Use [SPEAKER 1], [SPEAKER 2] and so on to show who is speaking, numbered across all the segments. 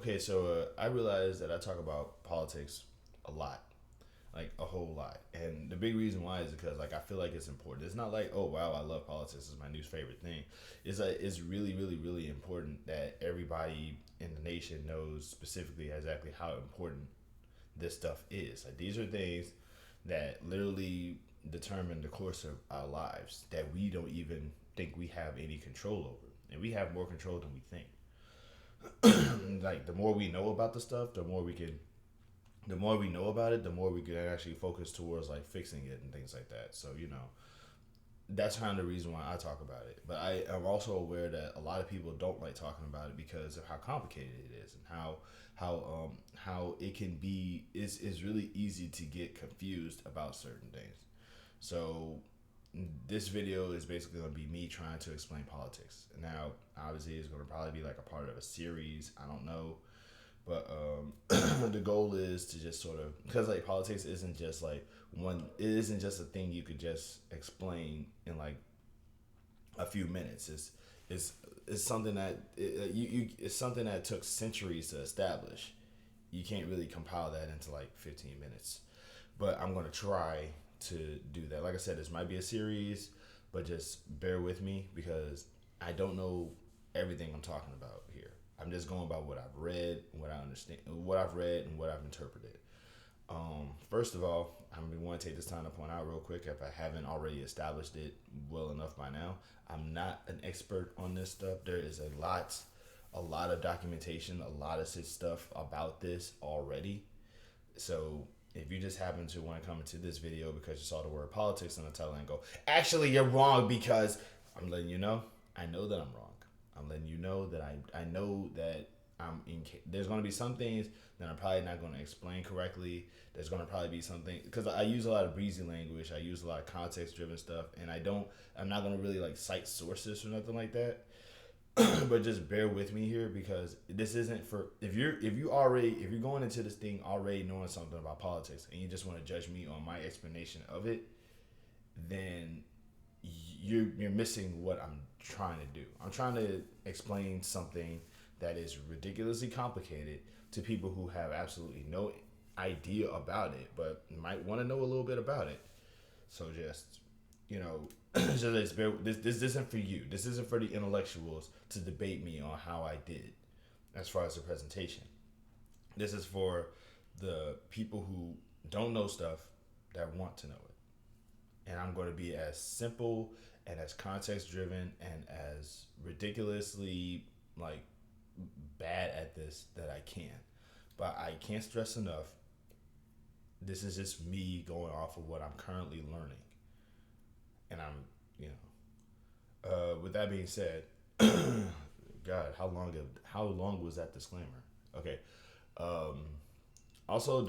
[SPEAKER 1] okay, so I realize that I talk about politics a lot, like a whole lot, and the big reason why is because like I feel like it's important. It's not like, oh wow, I love politics, it's my new favorite thing. It's like it's really really really important that everybody in the nation knows specifically exactly how important this stuff is. Like these are things that literally determine the course of our lives that we don't even think we have any control over, and we have more control than we think. Like the more we know about the stuff, the more we know about it, the more we can actually focus towards like fixing it and things like that. So that's kind of the reason why I talk about it. But I am also aware that a lot of people don't like talking about it because of how complicated it is and how it can be. It's really easy to get confused about certain things. So this video is basically going to be me trying to explain politics. Now, obviously, it's going to probably be like a part of a series. I don't know, but the goal is to just sort of because like politics isn't just like one. It isn't just a thing you could just explain in like a few minutes. It's it's something that it's something that took centuries to establish. You can't really compile that into like 15 minutes, but I'm gonna try to do that. Like I said, this might be a series, but just bear with me because I don't know everything I'm talking about here. I'm just going by what I've read, what I understand, what I've read, and what I've interpreted. First of all, I'm going to want to take this time to point out real quick if I haven't already established it well enough by now. I'm not an expert on this stuff. There is a lot of documentation, a lot of stuff about this already. So if you just happen to want to come into this video because you saw the word politics in the title and go, actually, you're wrong because I'm letting you know, I know that I'm wrong. I'm letting you know that I know that there's going to be some things that I'm probably not going to explain correctly. There's going to probably be something because I use a lot of breezy language. I use a lot of context driven stuff, and I'm not going to really like cite sources or nothing like that. But just bear with me here because this isn't for if you're going into this thing already knowing something about politics and you just want to judge me on my explanation of it, then you're missing what I'm trying to do. I'm trying to explain something that is ridiculously complicated to people who have absolutely no idea about it, but might want to know a little bit about it. So just you know, so this isn't for you. This isn't for the intellectuals to debate me on how I did as far as the presentation. This is for the people who don't know stuff that want to know it. And I'm going to be as simple and as context driven and as ridiculously like bad at this that I can. But I can't stress enough. This is just me going off of what I'm currently learning, and you with that being said, God, how long was that disclaimer? Okay. Um, also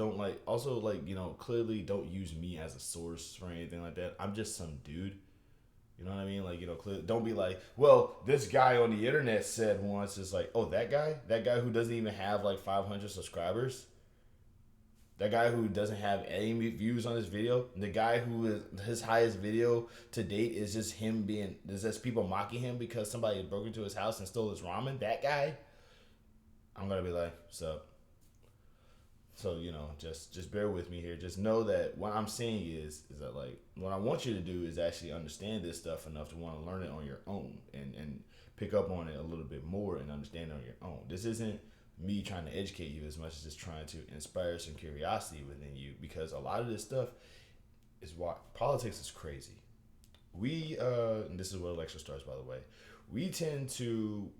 [SPEAKER 1] like clearly don't use me as a source or anything like that. I'm just some dude. You know what I mean? Like, don't be like, well, this guy on the internet said once, it's like, oh, that guy who doesn't even have like 500 subscribers, that guy who doesn't have any views on this video, the guy who is his highest video to date is just him being, there's just people mocking him because somebody broke into his house and stole his ramen. That guy, I'm gonna be like, sup. So just bear with me here. Just know that what I'm saying is that like what I want you to do is actually understand this stuff enough to want to learn it on your own and pick up on it a little bit more and understand it on your own. This isn't me trying to educate you as much as just trying to inspire some curiosity within you because a lot of this stuff is why politics is crazy. And this is where the lecture starts, by the way. We tend to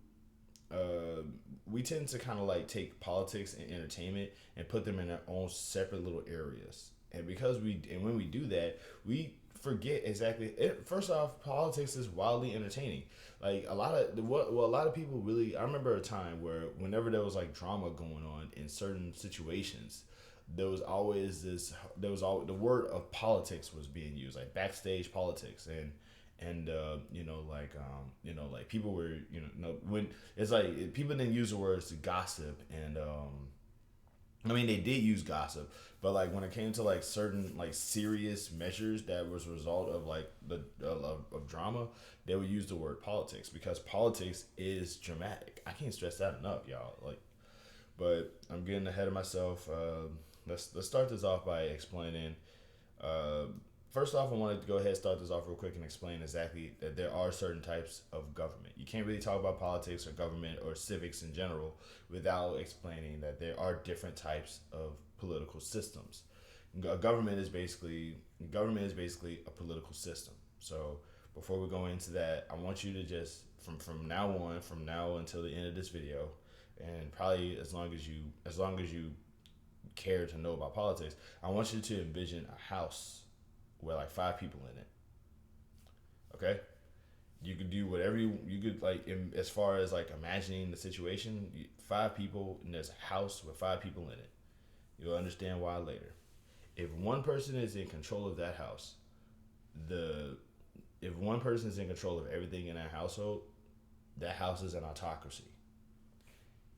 [SPEAKER 1] kind of like take politics and entertainment and put them in their own separate little areas. And when we do that, we forget exactly. First off, politics is wildly entertaining. Like a lot of people really. I remember a time where whenever there was like drama going on in certain situations, there was always the word of politics was being used, like backstage politics and like people were when it's like people didn't use the words gossip and I mean they did use gossip, but like when it came to like certain like serious measures that was a result of like the of drama, they would use the word politics because politics is dramatic. I can't stress that enough, y'all. Like But I'm getting ahead of myself. Let's start this off by explaining. Uh, First off, I wanted to go ahead and start this off real quick and explain exactly that there are certain types of government. You can't really talk about politics or government or civics in general without explaining that there are different types of political systems. Government is basically a political system. So before we go into that, I want you to just from now until the end of this video, and probably as long as you care to know about politics, I want you to envision a house with like five people in it. Okay, you could do whatever you could like as far as like imagining the situation. Five people, and there's a house with five people in it. You'll understand why later. If one person is in control of that house, the if one person is in control of everything in that household, that house is an autocracy.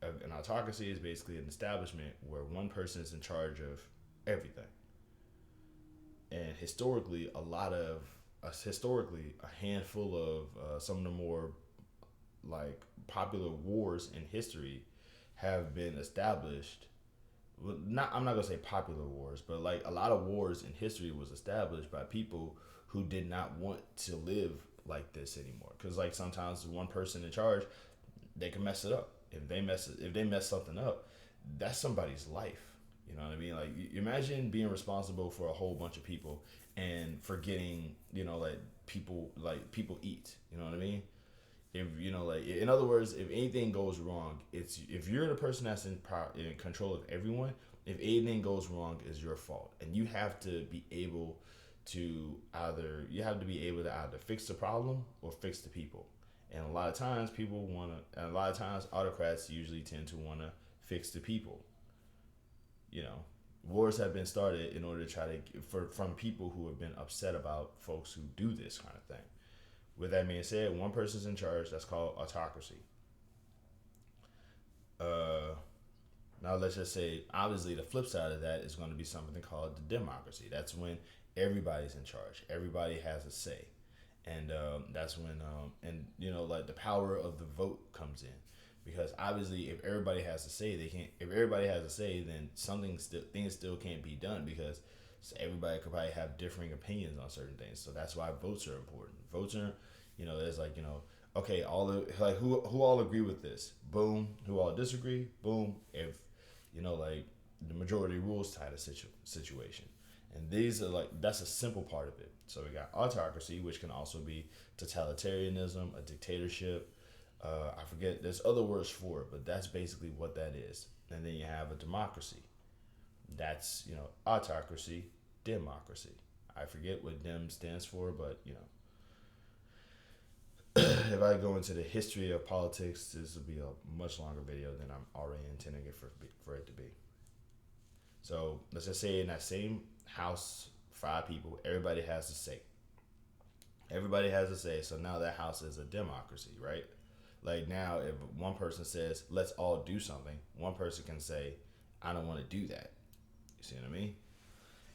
[SPEAKER 1] An autocracy is basically an establishment where one person is in charge of everything. And historically, a handful of some of the more like popular wars in history have been established. Well, not I'm not gonna say popular wars, but like a lot of wars in history was established by people who did not want to live like this anymore. Because like sometimes one person in charge, they can mess it up. If they mess something up, that's somebody's life. You know what I mean? Like imagine being responsible for a whole bunch of people and forgetting, like people eat. You know what I mean? If like in other words, if anything goes wrong, it's if you're the person that's in control of everyone. If anything goes wrong, it's your fault, and you have to be able to either fix the problem or fix the people. And a lot of times autocrats usually tend to want to fix the people. You know, wars have been started in order to try to from people who have been upset about folks who do this kind of thing. With that being said, one person's in charge. That's called autocracy. Uh, Now let's just say, obviously, the flip side of that is going to be something called the democracy. That's when everybody's in charge. Everybody has a say, and that's when like the power of the vote comes in. Because obviously, if everybody has a say, they can't. If everybody has a say, then things still can't be done because everybody could probably have differing opinions on certain things. So that's why votes are important. Votes are, there's like okay, all the like who all agree with this? Boom. Who all disagree? Boom. If like the majority rules type of situation. And these are like that's a simple part of it. So we got autocracy, which can also be totalitarianism, a dictatorship. I forget. There's other words for it, but that's basically what that is. And then you have a democracy. That's autocracy, democracy. I forget what dem stands for, but if I go into the history of politics, this will be a much longer video than I'm already intending it for it to be. So let's just say in that same house, five people, everybody has a say. Everybody has a say. So now that house is a democracy, right? Like now, if one person says, "Let's all do something," one person can say, "I don't want to do that." You see what I mean?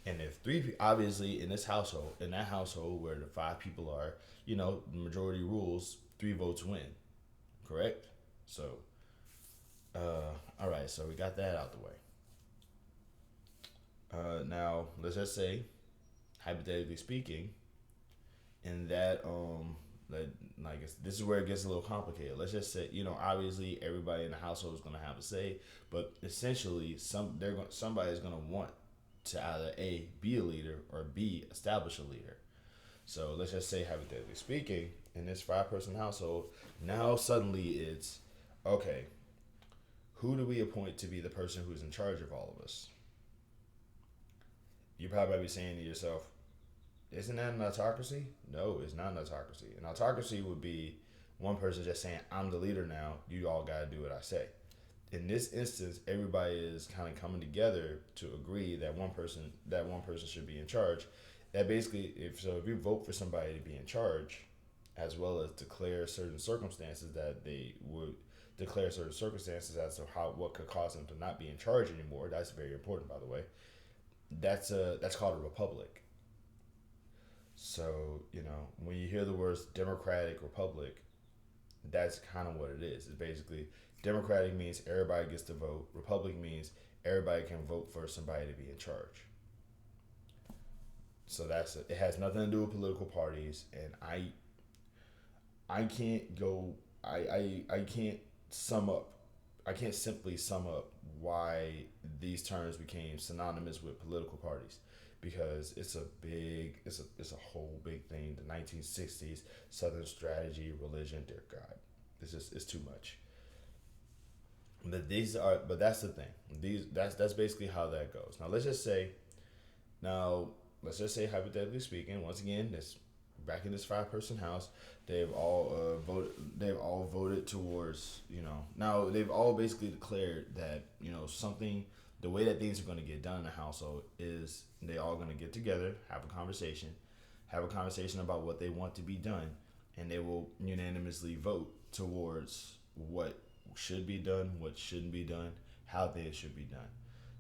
[SPEAKER 1] And if obviously in that household where the five people are, the majority rules, three votes win, correct? So, all right, so we got that out the way. Now let's just say, hypothetically speaking, in that like this is where it gets a little complicated. Let's just say, obviously everybody in the household is gonna have a say, but essentially somebody's gonna want to either A, be a leader, or B, establish a leader. So let's just say, hypothetically speaking, in this five-person household, now suddenly it's, okay, who do we appoint to be the person who's in charge of all of us? You probably might be saying to yourself, isn't that an autocracy? No, it's not an autocracy. An autocracy would be one person just saying, I'm the leader now, you all gotta do what I say. In this instance, everybody is kind of coming together to agree that one person should be in charge. That basically, if you vote for somebody to be in charge, as well as declare certain circumstances that they would declare certain circumstances as to what could cause them to not be in charge anymore. That's very important, by the way. That's called a republic. So when you hear the words democratic republic, that's kind of what it is. It's basically Democratic means everybody gets to vote. Republic means everybody can vote for somebody to be in charge. So that's it. It has nothing to do with political parties, and I can't go. I can't sum up. I can't simply sum up why these terms became synonymous with political parties, because it's a whole big thing. The 1960s Southern strategy, religion, dear God, it's too much. But that's the thing. That's basically how that goes. Now let's just say hypothetically speaking, once again, this back in this 5-person house, they've all voted towards, now they've all basically declared that, something, the way that things are going to get done in the household is they all going to get together, have a conversation about what they want to be done, and they will unanimously vote towards what should be done, what shouldn't be done, how things should be done.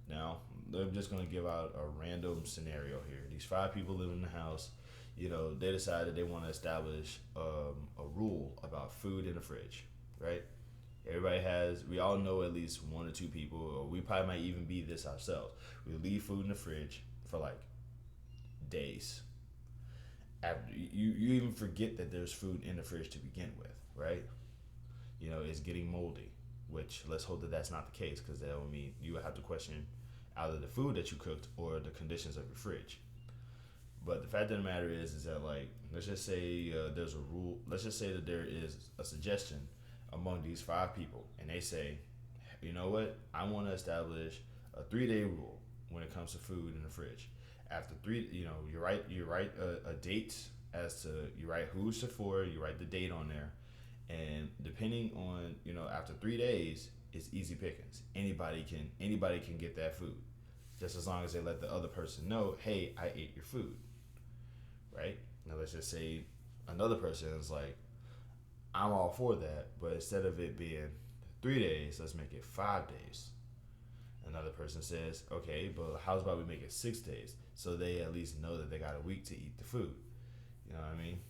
[SPEAKER 1] Now, I'm just going to give out a random scenario here. These 5 people live in the house. They decided they want to establish a rule about food in the fridge, right? We all know at least 1 or 2 people, or we probably might even be this ourselves. We leave food in the fridge for like days. After you even forget that there's food in the fridge to begin with, right? It's getting moldy, which let's hope that that's not the case, because that would mean you would have to question either the food that you cooked or the conditions of your fridge. But the fact of the matter is that, like, let's just say there's a rule. Let's just say that there is a suggestion among these 5 people, and they say, you know what? I want to establish a 3-day rule when it comes to food in the fridge. After 3, you write a date as to, you write who's it for, you write the date on there, and depending on, after 3 days, it's easy pickings. Anybody can get that food, just as long as they let the other person know, hey, I ate your food, right? Now let's just say another person is like, I'm all for that, but instead of it being 3 days, let's make it 5 days. Another person says, okay, but how's about we make it 6 days, so they at least know that they got a week to eat the food. You know what I mean?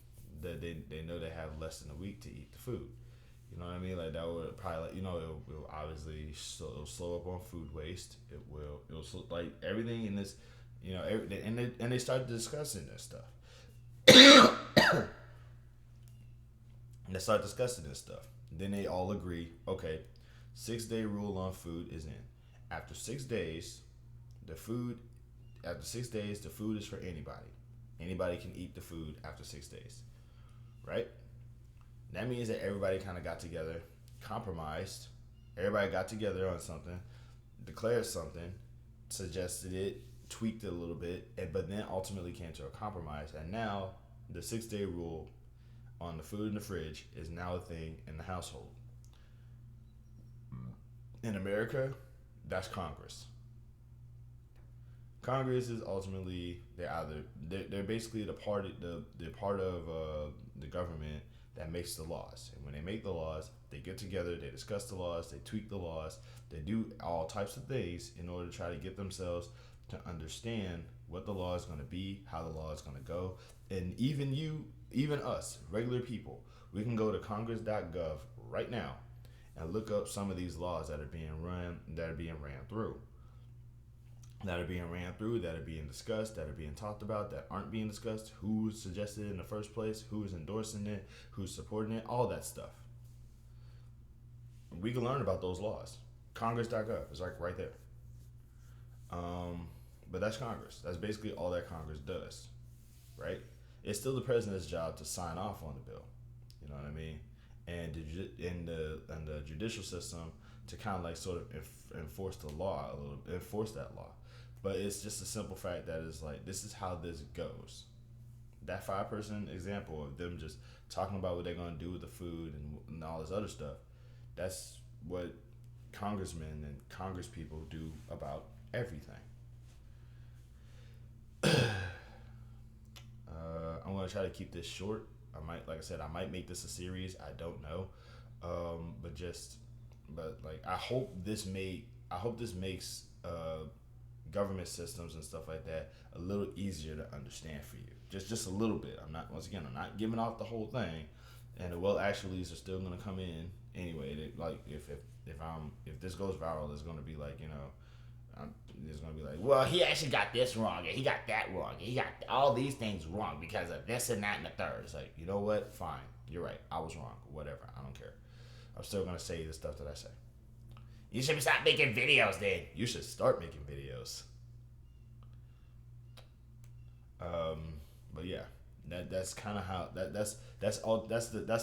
[SPEAKER 1] That they know they have less than a week to eat the food. You know what I mean? Like, that would probably, it'll obviously it'll slow up on food waste. It'll like everything in this, and they started discussing this stuff. And they start discussing this stuff. Then they all agree, okay, 6-day rule on food is in. After 6 days, the food the food is for anybody. Anybody can eat the food after 6 days. Right? That means that everybody kind of got together, compromised. Everybody got together on something, declared something, suggested it, tweaked it a little bit, but then ultimately came to a compromise. And now the 6-day rule on the food in the fridge is now a thing in the household. In America, that's Congress. Congress is ultimately they're basically the part of the government that makes the laws. And when they make the laws, they get together, they discuss the laws, they tweak the laws, they do all types of things in order to try to get themselves to understand what the law is going to be, how the law is going to go. And even us, regular people, we can go to congress.gov right now and look up some of these laws that are being ran through. That are being discussed, that are being talked about, that aren't being discussed, who suggested it in the first place, who is endorsing it, who's supporting it, all that stuff. We can learn about those laws. Congress.gov is like right there. But that's Congress. That's basically all that Congress does, right? It's still the president's job to sign off on the bill. You know what I mean? And the judicial system to kind of like sort of enforce the law a little, enforce that law. But it's just a simple fact that it's like, this is how this goes. That 5-person example of them just talking about what they're going to do with the food and all this other stuff, that's what congressmen and congresspeople do about everything. I'm going to try to keep this short. Like I said, I might make this a series. I don't know. But I hope this makes government systems and stuff like that a little easier to understand for you. Just a little bit. I'm not giving off the whole thing. and the well actuallys are still gonna come in anyway. Like if this goes viral, it's gonna be like it's gonna be like, well, he actually got this wrong, and he got that wrong, and he got all these things wrong because of this and that and the third. It's like, you know what? Fine, you're right. I was wrong. Whatever. I don't care. I'm still gonna say the stuff that I say. You should stop making videos, then. You should start making videos. But yeah, that's kind of how that's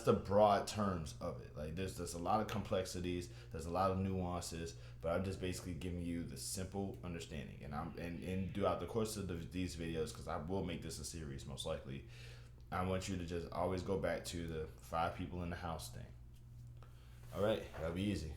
[SPEAKER 1] the broad terms of it. Like there's a lot of complexities, there's a lot of nuances, but I'm just basically giving you the simple understanding. And throughout the course of these videos, because I will make this a series most likely, I want you to just always go back to the 5 people in the house thing. All right, that'll be easy.